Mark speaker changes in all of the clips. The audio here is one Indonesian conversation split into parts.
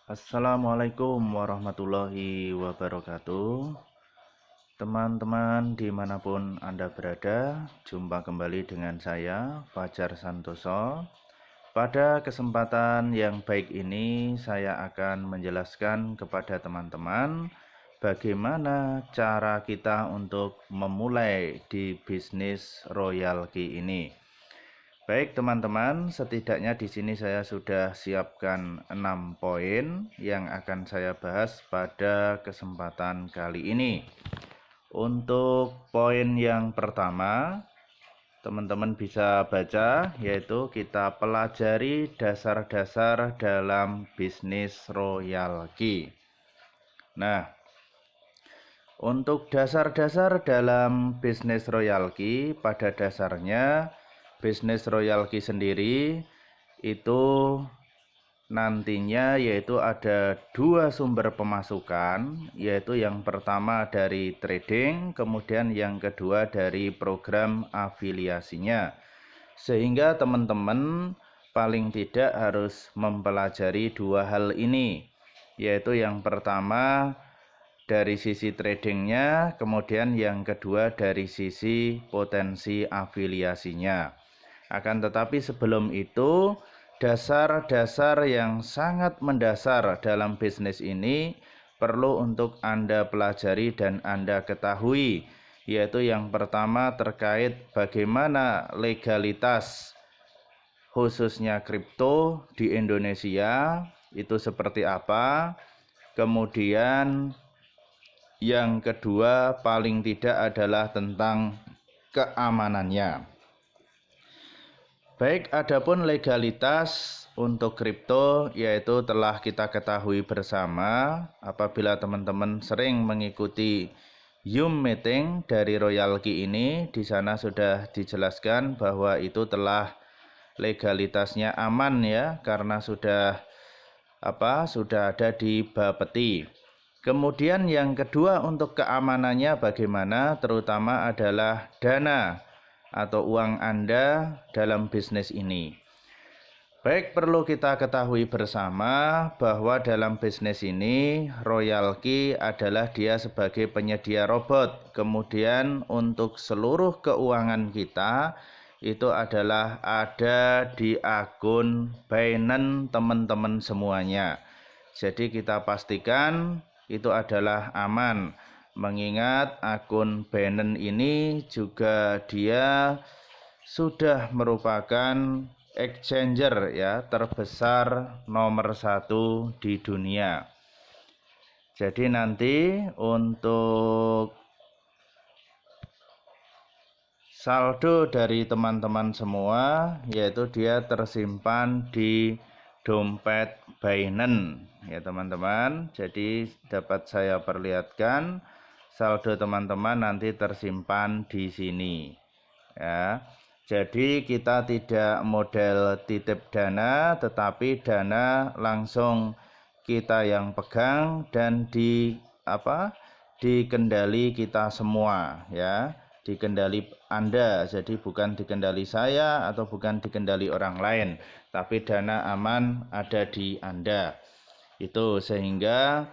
Speaker 1: Assalamualaikum warahmatullahi wabarakatuh. Teman-teman dimanapun Anda berada, jumpa kembali dengan saya, Fajar Santoso. Pada kesempatan yang baik ini, saya akan menjelaskan kepada teman-teman bagaimana cara kita untuk memulai di bisnis Royal Key ini. Baik teman-teman, setidaknya di sini saya sudah siapkan 6 poin yang akan saya bahas pada kesempatan kali ini. Untuk poin yang pertama, teman-teman bisa baca, yaitu kita pelajari dasar-dasar dalam bisnis Royal Key. Nah, untuk dasar-dasar dalam bisnis Royal Key, pada dasarnya bisnis Royal Key sendiri itu nantinya yaitu ada dua sumber pemasukan, yaitu yang pertama dari trading, kemudian yang kedua dari program afiliasinya. Sehingga teman-teman paling tidak harus mempelajari dua hal ini, yaitu yang pertama dari sisi tradingnya, kemudian yang kedua dari sisi potensi afiliasinya. Akan tetapi sebelum itu, dasar-dasar yang sangat mendasar dalam bisnis ini perlu untuk Anda pelajari dan Anda ketahui, yaitu yang pertama terkait bagaimana legalitas khususnya kripto di Indonesia itu seperti apa. Kemudian yang kedua paling tidak adalah tentang keamanannya. Baik, adapun legalitas untuk kripto yaitu telah kita ketahui bersama apabila teman-teman sering mengikuti Zoom meeting dari Royal Key ini, di sana sudah dijelaskan bahwa itu telah legalitasnya aman ya, karena sudah ada di Bapeti. Kemudian yang kedua untuk keamanannya bagaimana, terutama adalah dana atau uang Anda dalam bisnis ini. Baik, perlu kita ketahui bersama bahwa dalam bisnis ini Royal Key adalah dia sebagai penyedia robot. Kemudian untuk seluruh keuangan kita itu adalah ada di akun Binance teman-teman semuanya. Jadi kita pastikan itu adalah aman. Mengingat akun Binance ini juga dia sudah merupakan exchanger ya terbesar nomor 1 di dunia. Jadi nanti untuk saldo dari teman-teman semua yaitu dia tersimpan di dompet Binance ya teman-teman. Jadi dapat saya perlihatkan saldo teman-teman nanti tersimpan di sini ya. Jadi kita tidak model titip dana, tetapi dana langsung kita yang pegang dan dikendali kita semua ya, dikendali Anda. Jadi bukan dikendali saya atau bukan dikendali orang lain, tapi dana aman ada di Anda. Itu sehingga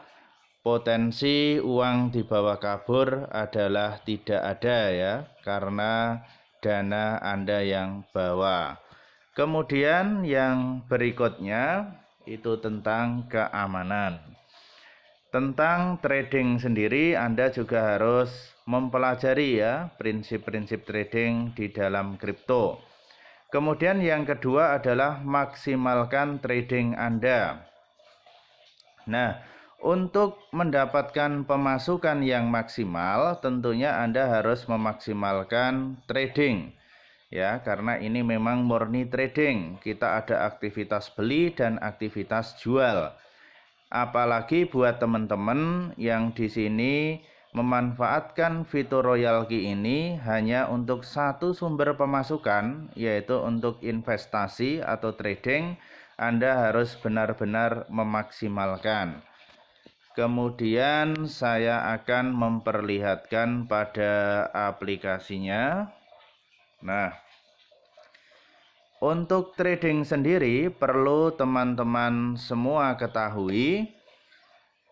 Speaker 1: potensi uang dibawa kabur adalah tidak ada ya, karena dana Anda yang bawa. Kemudian yang berikutnya itu tentang keamanan. Tentang trading sendiri Anda juga harus mempelajari ya prinsip-prinsip trading di dalam kripto. Kemudian yang kedua adalah maksimalkan trading Anda. Nah, untuk mendapatkan pemasukan yang maksimal, tentunya Anda harus memaksimalkan trading. Ya, karena ini memang murni trading. Kita ada aktivitas beli dan aktivitas jual. Apalagi buat teman-teman yang di sini memanfaatkan fitur Royal Key ini hanya untuk satu sumber pemasukan, yaitu untuk investasi atau trading. Anda harus benar-benar memaksimalkan. Kemudian saya akan memperlihatkan pada aplikasinya. Nah, Untuk trading sendiri perlu teman-teman semua ketahui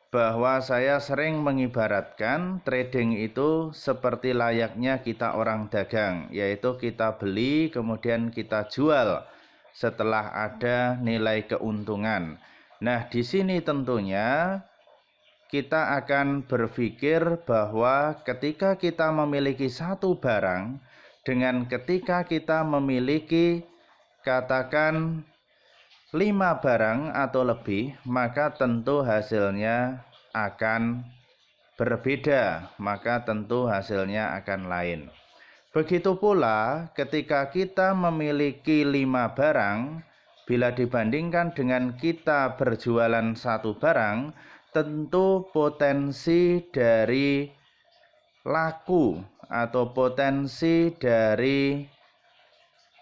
Speaker 1: bahwa saya sering mengibaratkan trading itu seperti layaknya kita orang dagang, yaitu kita beli kemudian kita jual setelah ada nilai keuntungan. Nah, di sini tentunya kita akan berpikir bahwa ketika kita memiliki satu barang dengan ketika kita memiliki katakan 5 barang atau lebih, maka tentu hasilnya akan berbeda, maka tentu hasilnya akan lain. Begitu pula ketika kita memiliki 5 barang, bila dibandingkan dengan kita berjualan satu barang, tentu potensi dari laku atau potensi dari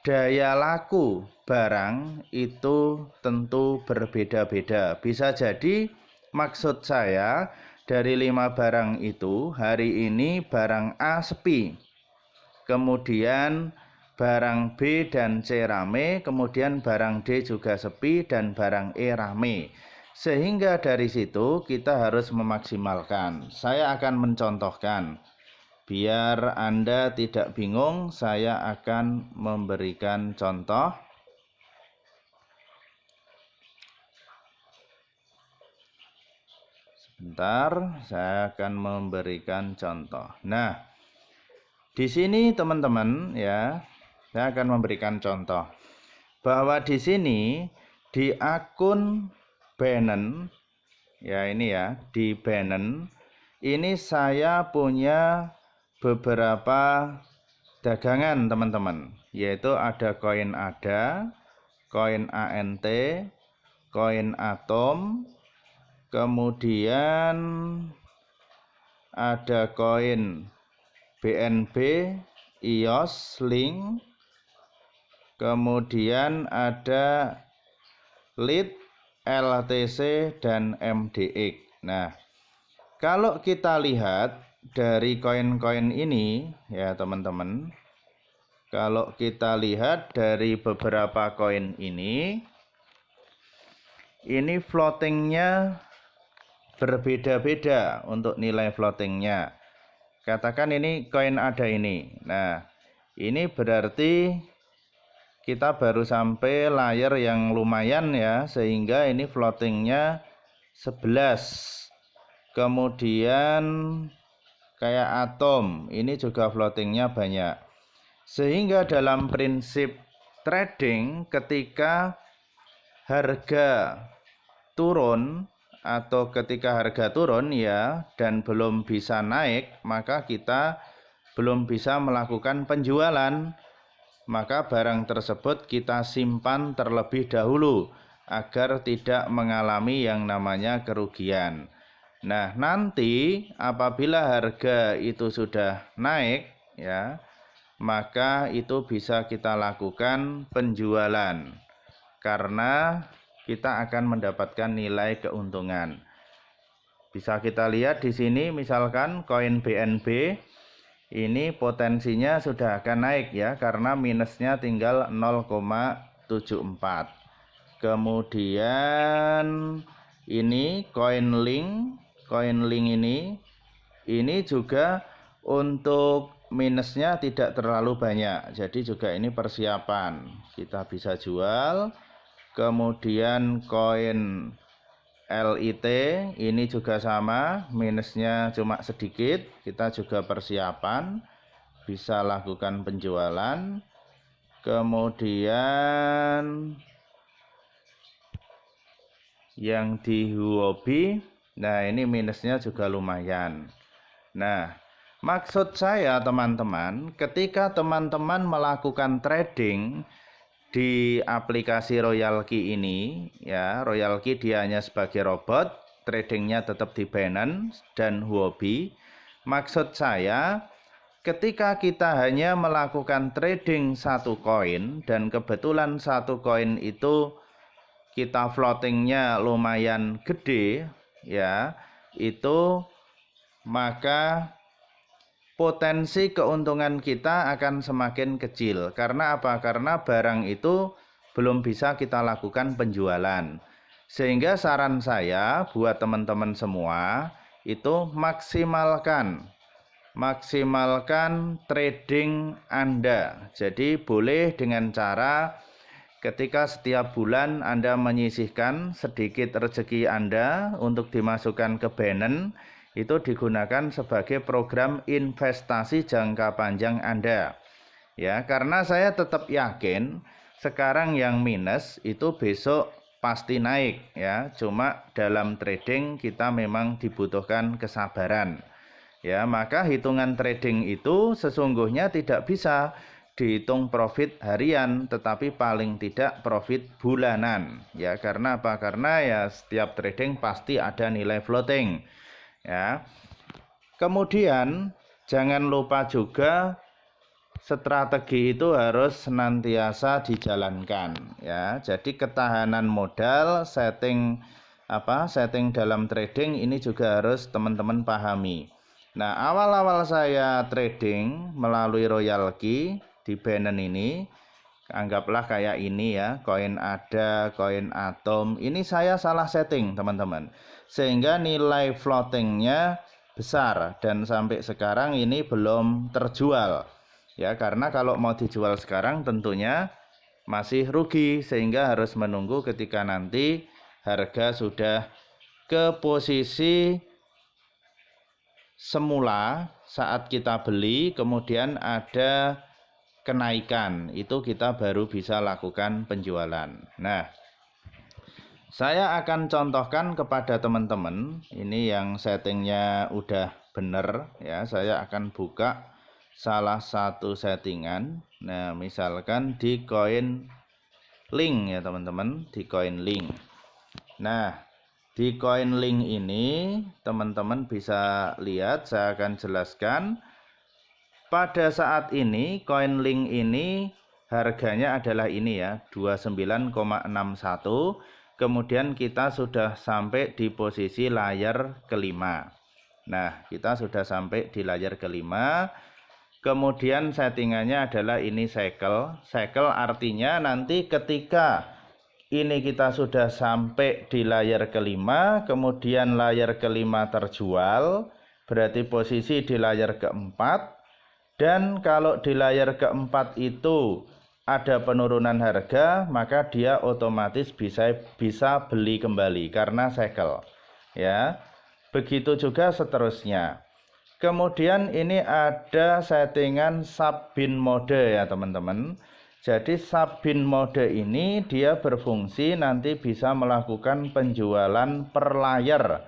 Speaker 1: daya laku barang itu tentu berbeda-beda. Bisa jadi maksud saya dari 5 barang itu hari ini barang A sepi, kemudian barang B dan C rame, kemudian barang D juga sepi dan barang E rame. Sehingga dari situ kita harus memaksimalkan. Saya akan mencontohkan. Biar Anda tidak bingung, saya akan memberikan contoh. Sebentar, saya akan memberikan contoh. Nah, di sini teman-teman ya, saya akan memberikan contoh bahwa di sini di akun Binance ya, ini ya, di Binance ini saya punya beberapa dagangan teman-teman, yaitu ada koin ADA, koin ANT, koin Atom, kemudian ada koin BNB, EOS, Link, kemudian ada LIT, LTC, dan MDX. Nah, kalau kita lihat dari koin-koin ini ya teman-teman, kalau kita lihat dari beberapa koin ini floatingnya berbeda-beda untuk nilai floatingnya. Katakan ini koin ada ini. Nah, ini berarti kita baru sampai layer yang lumayan ya, sehingga ini floatingnya 11. Kemudian kayak Atom, ini juga floatingnya banyak. Sehingga dalam prinsip trading, ketika harga turun atau ketika harga turun ya dan belum bisa naik, maka kita belum bisa melakukan penjualan. Maka barang tersebut kita simpan terlebih dahulu agar tidak mengalami yang namanya kerugian. Nah, nanti apabila harga itu sudah naik ya, maka itu bisa kita lakukan penjualan karena kita akan mendapatkan nilai keuntungan. Bisa kita lihat di sini misalkan koin BNB ini potensinya sudah akan naik ya, karena minusnya tinggal 0,74. Kemudian ini koin Link ini juga untuk minusnya tidak terlalu banyak, jadi juga ini persiapan kita bisa jual. Kemudian koin LIT ini juga sama, minusnya cuma sedikit, kita juga persiapan bisa lakukan penjualan. Kemudian yang di Huobi, nah ini minusnya juga lumayan. Nah, maksud saya teman-teman, ketika teman-teman melakukan trading di aplikasi Royalkey ini ya, Royalkey dia hanya sebagai robot, tradingnya tetap di Binance dan Huobi. Maksud saya, ketika kita hanya melakukan trading satu koin dan kebetulan satu koin itu kita floatingnya lumayan gede ya, itu maka potensi keuntungan kita akan semakin kecil. Karena apa? Karena barang itu belum bisa kita lakukan penjualan. Sehingga saran saya buat teman-teman semua itu maksimalkan trading Anda. Jadi boleh dengan cara ketika setiap bulan Anda menyisihkan sedikit rezeki Anda untuk dimasukkan ke Binance, itu digunakan sebagai program investasi jangka panjang Anda. Ya, karena saya tetap yakin sekarang yang minus itu besok pasti naik ya. Cuma dalam trading kita memang dibutuhkan kesabaran. Ya, maka hitungan trading itu sesungguhnya tidak bisa dihitung profit harian, tetapi paling tidak profit bulanan. Ya, karena apa? Karena ya setiap trading pasti ada nilai floating. Ya. Kemudian jangan lupa juga strategi itu harus senantiasa dijalankan ya. Jadi ketahanan modal, setting dalam trading ini juga harus teman-teman pahami. Nah, awal-awal saya trading melalui Royal Key di Binance ini, anggaplah kayak ini ya, koin ADA, koin Atom, ini saya salah setting teman-teman, sehingga nilai floatingnya besar dan sampai sekarang ini belum terjual ya, karena kalau mau dijual sekarang tentunya masih rugi, sehingga harus menunggu ketika nanti harga sudah ke posisi semula saat kita beli, kemudian ada kenaikan, itu kita baru bisa lakukan penjualan. Nah, saya akan contohkan kepada teman-teman, ini yang settingnya udah bener ya. Saya akan buka salah satu settingan. Nah, misalkan di koin link ya teman-teman, di koin link. Nah, di koin link ini teman-teman bisa lihat, saya akan jelaskan. Pada saat ini koin link ini harganya adalah ini ya, 29,61. Kemudian kita sudah sampai di posisi layar kelima. Nah, kita sudah sampai di layar kelima. Kemudian settingannya adalah ini cycle. Cycle artinya nanti ketika ini kita sudah sampai di layar kelima, kemudian layar kelima terjual, berarti posisi di layar keempat. Dan kalau di layar keempat itu ada penurunan harga, maka dia otomatis bisa beli kembali karena cycle. Ya. Begitu juga seterusnya. Kemudian ini ada settingan sub-bin mode ya teman-teman. Jadi sub-bin mode ini dia berfungsi nanti bisa melakukan penjualan per layar,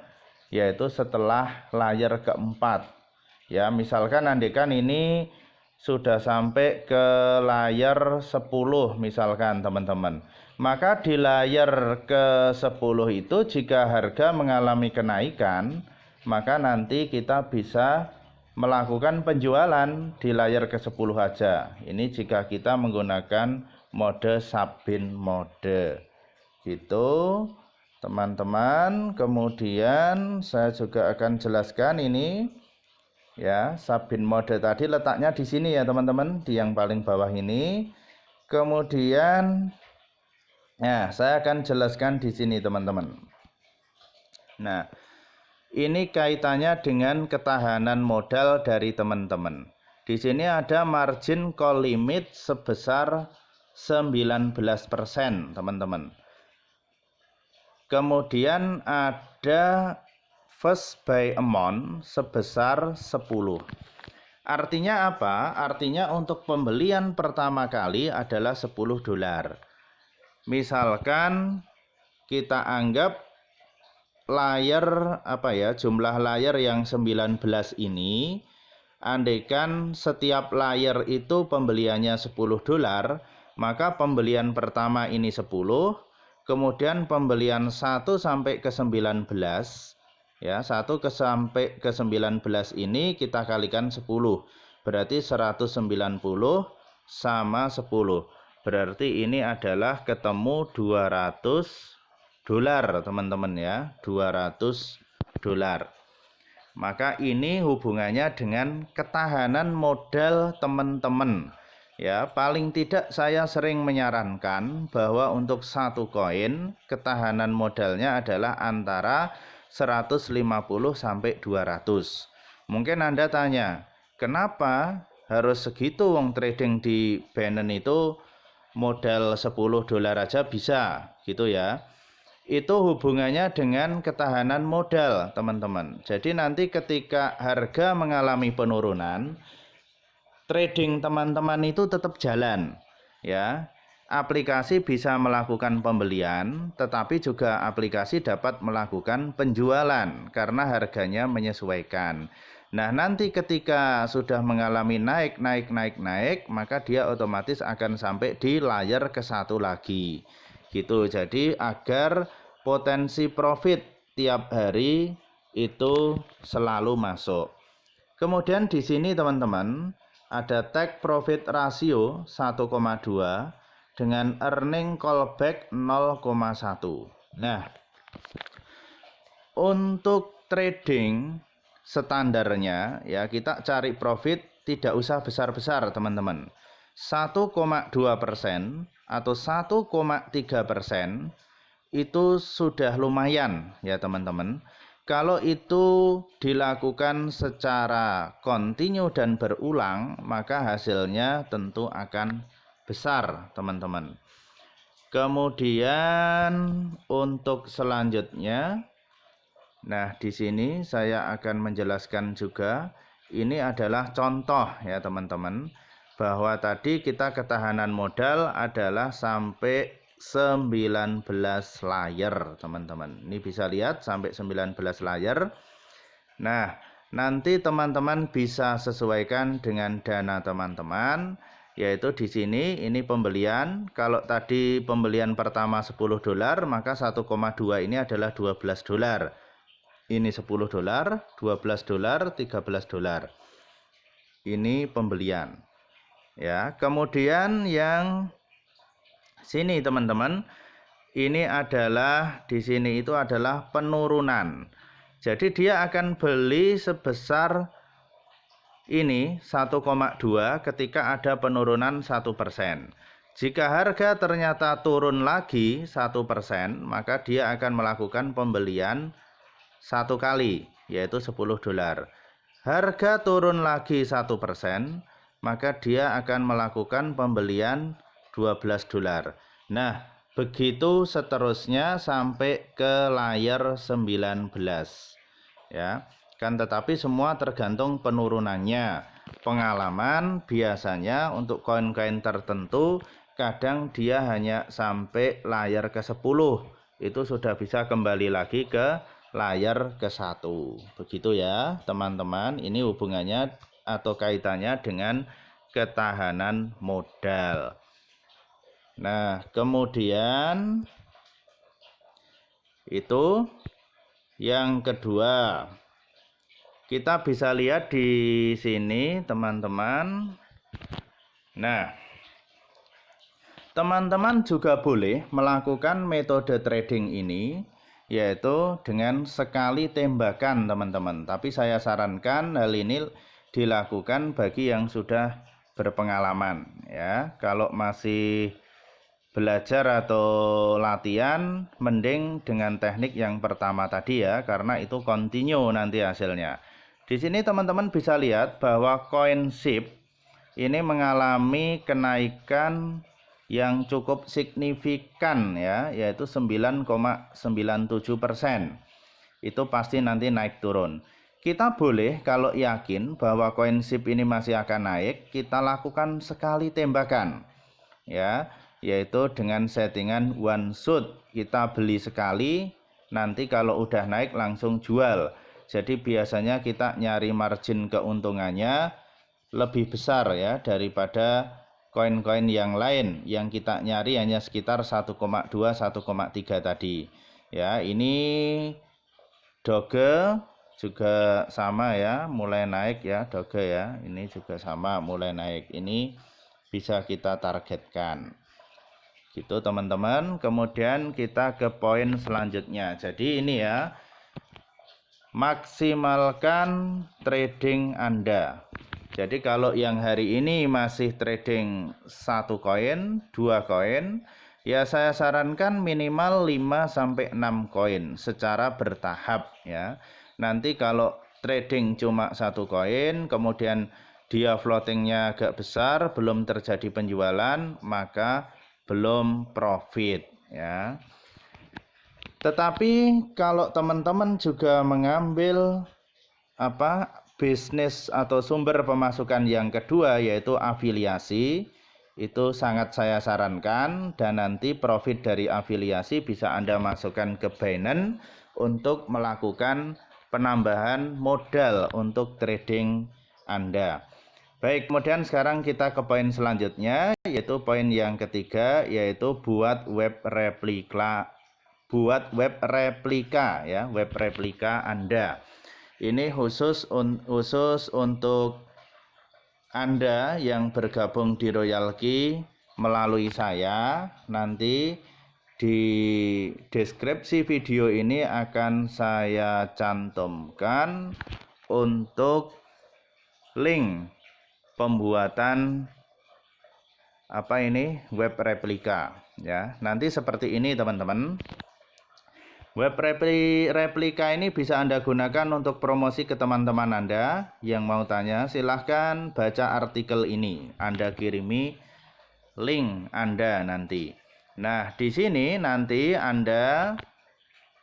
Speaker 1: yaitu setelah layar keempat. Ya, misalkan andekan ini sudah sampai ke layar 10 misalkan teman-teman. Maka di layar ke-10 itu jika harga mengalami kenaikan, maka nanti kita bisa melakukan penjualan di layar ke-10 aja. Ini jika kita menggunakan mode sub-bin mode. Gitu teman-teman. Kemudian saya juga akan jelaskan ini. Ya, sub-bin mode tadi letaknya di sini ya teman-teman, di yang paling bawah ini. Kemudian, nah saya akan jelaskan di sini teman-teman. Nah, ini kaitannya dengan ketahanan modal dari teman-teman. Di sini ada margin call limit sebesar 19% teman-teman. Kemudian ada first buy amount sebesar 10. Artinya apa? Artinya untuk pembelian pertama kali adalah 10 dolar. Misalkan kita anggap layar jumlah layar yang 19 ini, andaikan setiap layar itu pembeliannya 10 dolar, maka pembelian pertama ini 10, kemudian pembelian 1 sampai ke 19. Ya, 1 sampai ke 19 ini kita kalikan 10. Berarti 190 sama 10. Berarti ini adalah ketemu 200 dolar teman-teman ya. 200 dolar. Maka ini hubungannya dengan ketahanan modal teman-teman. Ya, paling tidak saya sering menyarankan bahwa untuk satu koin ketahanan modalnya adalah antara 150 sampai 200. Mungkin Anda tanya, kenapa harus segitu wong trading di Binance itu modal 10 dolar aja bisa gitu ya. Itu hubungannya dengan ketahanan modal, teman-teman. Jadi nanti ketika harga mengalami penurunan, trading teman-teman itu tetap jalan, ya. Aplikasi bisa melakukan pembelian, tetapi juga aplikasi dapat melakukan penjualan karena harganya menyesuaikan. Nah, nanti ketika sudah mengalami naik, maka dia otomatis akan sampai di layar ke satu lagi. Gitu. Jadi agar potensi profit tiap hari itu selalu masuk. Kemudian di sini teman-teman ada take profit ratio 1,2 dengan earning callback 0,1. Nah, untuk trading standarnya ya kita cari profit tidak usah besar-besar teman-teman. 1,2% atau 1,3% itu sudah lumayan ya teman-teman. Kalau itu dilakukan secara kontinu dan berulang, maka hasilnya tentu akan besar teman-teman. Kemudian untuk selanjutnya, nah di sini saya akan menjelaskan juga, ini adalah contoh ya teman-teman, bahwa tadi kita ketahanan modal adalah sampai 19 layar teman-teman. Ini bisa lihat sampai 19 layar. Nah, nanti teman-teman bisa sesuaikan dengan dana teman-teman, yaitu di sini ini pembelian. Kalau tadi pembelian pertama 10 dolar, maka 1,2 ini adalah 12 dolar. Ini 10 dolar, 12 dolar, 13 dolar. Ini pembelian. Ya, kemudian yang sini teman-teman, ini adalah di sini itu adalah penurunan. Jadi dia akan beli sebesar ini 1,2 ketika ada penurunan 1%. Jika harga ternyata turun lagi 1%, maka dia akan melakukan pembelian satu kali, yaitu 10 dolar. Harga turun lagi 1%, maka dia akan melakukan pembelian 12 dolar. Nah, begitu seterusnya sampai ke layar 19. Ya, kan tetapi semua tergantung penurunannya. Pengalaman biasanya untuk koin-koin tertentu kadang dia hanya sampai layar ke-10. Itu sudah bisa kembali lagi ke layar ke-1. Begitu ya, teman-teman. Ini hubungannya atau kaitannya dengan ketahanan modal. Nah, kemudian itu yang kedua. Kita bisa lihat di sini, teman-teman. Nah, teman-teman juga boleh melakukan metode trading ini, yaitu dengan sekali tembakan, teman-teman. Tapi saya sarankan hal ini dilakukan bagi yang sudah berpengalaman, ya. Kalau masih belajar atau latihan, mending dengan teknik yang pertama tadi ya, karena itu kontinu nanti hasilnya. Di sini teman-teman bisa lihat bahwa koin SHIB ini mengalami kenaikan yang cukup signifikan ya, yaitu 9,97%. Itu pasti nanti naik turun. Kita boleh kalau yakin bahwa koin SHIB ini masih akan naik, kita lakukan sekali tembakan. Ya, yaitu dengan settingan one shot. Kita beli sekali, nanti kalau udah naik langsung jual. Jadi biasanya kita nyari margin keuntungannya lebih besar ya daripada koin-koin yang lain yang kita nyari hanya sekitar 1,2 1,3 tadi. Ya, ini Doge juga sama ya, mulai naik ya Doge ya. Ini juga sama mulai naik. Ini bisa kita targetkan. Gitu teman-teman. Kemudian kita ke poin selanjutnya. Jadi ini ya, maksimalkan trading Anda. Jadi kalau yang hari ini masih trading 1 koin, 2 koin, ya saya sarankan minimal 5 sampai 6 koin secara bertahap ya. Nanti kalau trading cuma 1 koin, kemudian dia floatingnya agak besar, belum terjadi penjualan, maka belum profit ya. Tetapi kalau teman-teman juga mengambil bisnis atau sumber pemasukan yang kedua, yaitu afiliasi, itu sangat saya sarankan, dan nanti profit dari afiliasi bisa Anda masukkan ke Binance untuk melakukan penambahan modal untuk trading Anda. Baik, kemudian sekarang kita ke poin selanjutnya, yaitu poin yang ketiga, yaitu buat web replika ya, web replika Anda. Ini khusus untuk Anda yang bergabung di Royal Key melalui saya. Nanti di deskripsi video ini akan saya cantumkan untuk link pembuatan web replika ya. Nanti seperti ini teman-teman. Web replika ini bisa Anda gunakan untuk promosi ke teman-teman Anda yang mau tanya. Silahkan baca artikel ini, Anda kirimi link Anda nanti. Nah, di sini nanti Anda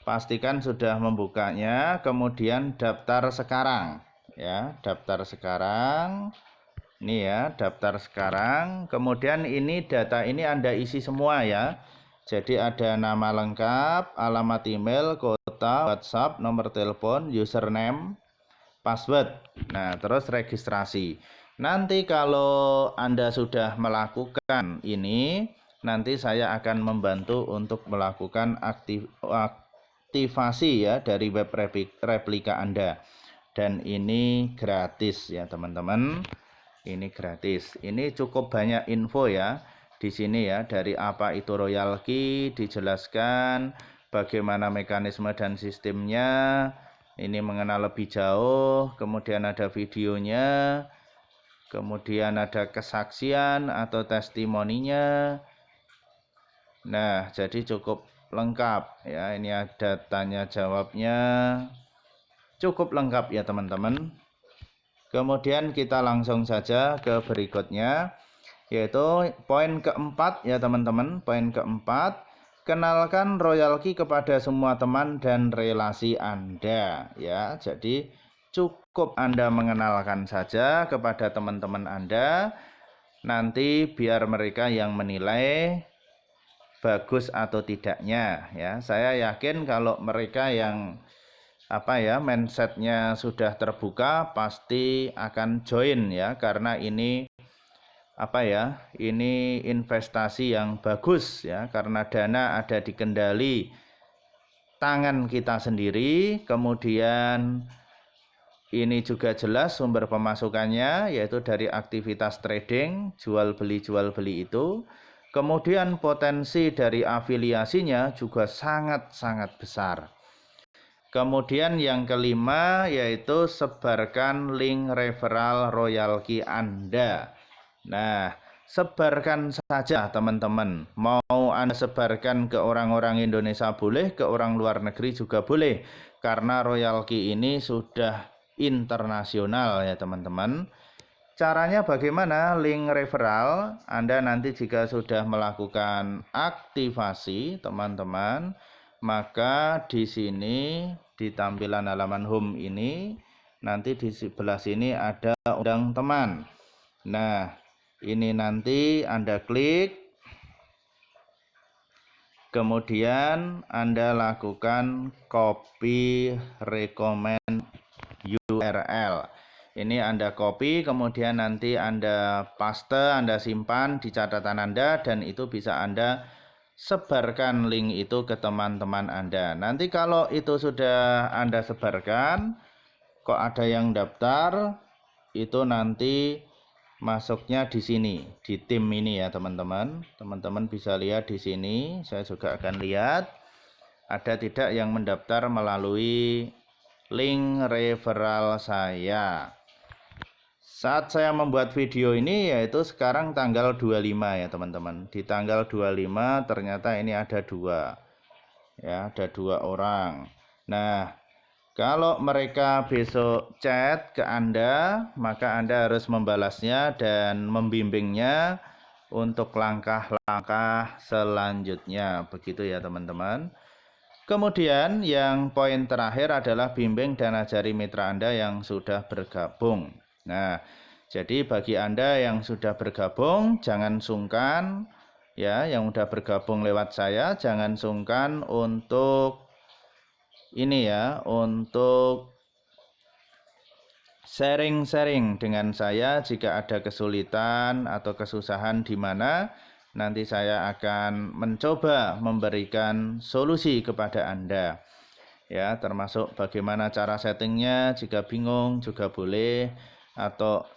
Speaker 1: pastikan sudah membukanya, kemudian daftar sekarang ya, daftar sekarang. Ini ya, daftar sekarang. Kemudian ini data ini Anda isi semua ya. Jadi ada nama lengkap, alamat email, kota, WhatsApp, nomor telepon, username, password. Nah, terus registrasi. Nanti kalau Anda sudah melakukan ini, nanti saya akan membantu untuk melakukan aktivasi ya dari web replika Anda. Dan ini gratis ya teman-teman. Ini gratis. Ini cukup banyak info ya. Di sini ya, dari apa itu Royal Key dijelaskan, bagaimana mekanisme dan sistemnya. Ini mengenal lebih jauh, kemudian ada videonya, kemudian ada kesaksian atau testimoninya. Nah, jadi cukup lengkap ya. Ini ada tanya jawabnya. Cukup lengkap ya teman-teman. Kemudian kita langsung saja ke berikutnya, yaitu poin keempat ya teman-teman. Poin keempat, kenalkan Royal Key kepada semua teman dan relasi Anda ya. Jadi cukup Anda mengenalkan saja kepada teman-teman Anda, nanti biar mereka yang menilai bagus atau tidaknya ya. Saya yakin kalau mereka yang mindsetnya sudah terbuka pasti akan join ya, karena ini ini investasi yang bagus ya, karena dana ada di kendali tangan kita sendiri. Kemudian ini juga jelas sumber pemasukannya, yaitu dari aktivitas trading, jual beli itu. Kemudian potensi dari afiliasinya juga sangat-sangat besar. Kemudian yang kelima, yaitu sebarkan link referral Royal Key Anda. Nah, sebarkan saja teman-teman. Mau Anda sebarkan ke orang-orang Indonesia boleh, ke orang luar negeri juga boleh. Karena Royal Key ini sudah internasional ya teman-teman. Caranya bagaimana? Link referral Anda nanti jika sudah melakukan aktivasi teman-teman, maka di sini di tampilan halaman home ini nanti di sebelah sini ada undang teman. Nah, ini nanti Anda klik, kemudian Anda lakukan copy recommend URL. Ini Anda copy, kemudian nanti Anda paste, Anda simpan di catatan Anda, dan itu bisa Anda sebarkan link itu ke teman-teman Anda. Nanti kalau itu sudah Anda sebarkan, kok ada yang daftar, itu nanti masuknya di sini, di tim ini ya teman-teman. Teman-teman bisa lihat di sini, saya juga akan lihat ada tidak yang mendaftar melalui link referral saya. Saat saya membuat video ini yaitu sekarang tanggal 25 ya teman-teman. Di tanggal 25 ternyata ini ada dua. Ya, ada dua orang. Nah, kalau mereka besok chat ke Anda, maka Anda harus membalasnya dan membimbingnya untuk langkah-langkah selanjutnya. Begitu ya teman-teman. Kemudian yang poin terakhir adalah bimbing dan ajari mitra Anda yang sudah bergabung. Nah, jadi bagi Anda yang sudah bergabung, jangan sungkan ya, yang sudah bergabung lewat saya, jangan sungkan untuk ini ya, untuk sharing-sharing dengan saya jika ada kesulitan atau kesusahan di mana nanti saya akan mencoba memberikan solusi kepada Anda. Ya, termasuk bagaimana cara settingnya, jika bingung juga boleh, atau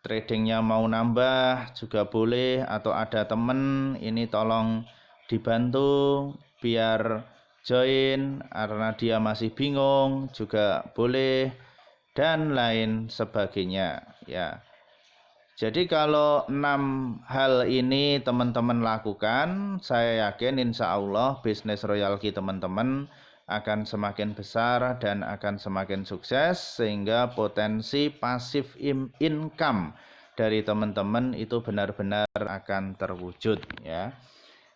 Speaker 1: tradingnya mau nambah juga boleh, atau ada temen ini tolong dibantu biar join karena dia masih bingung juga boleh, dan lain sebagainya ya. Jadi kalau 6 hal ini teman-teman lakukan, saya yakin insya Allah bisnis royalty teman-teman akan semakin besar dan akan semakin sukses, sehingga potensi pasif income dari teman-teman itu benar-benar akan terwujud ya.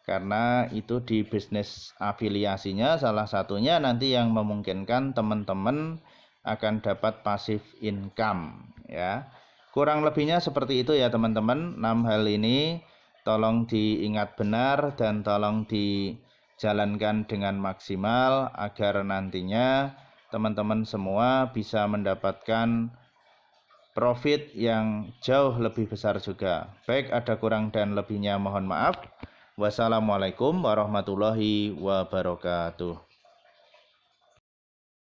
Speaker 1: Karena itu di bisnis afiliasinya salah satunya nanti yang memungkinkan teman-teman akan dapat pasif income ya. Kurang lebihnya seperti itu ya teman-teman. 6 hal ini tolong diingat benar dan tolong dijalankan dengan maksimal agar nantinya teman-teman semua bisa mendapatkan profit yang jauh lebih besar juga. Baik, ada kurang dan lebihnya mohon maaf. Wassalamualaikum warahmatullahi wabarakatuh.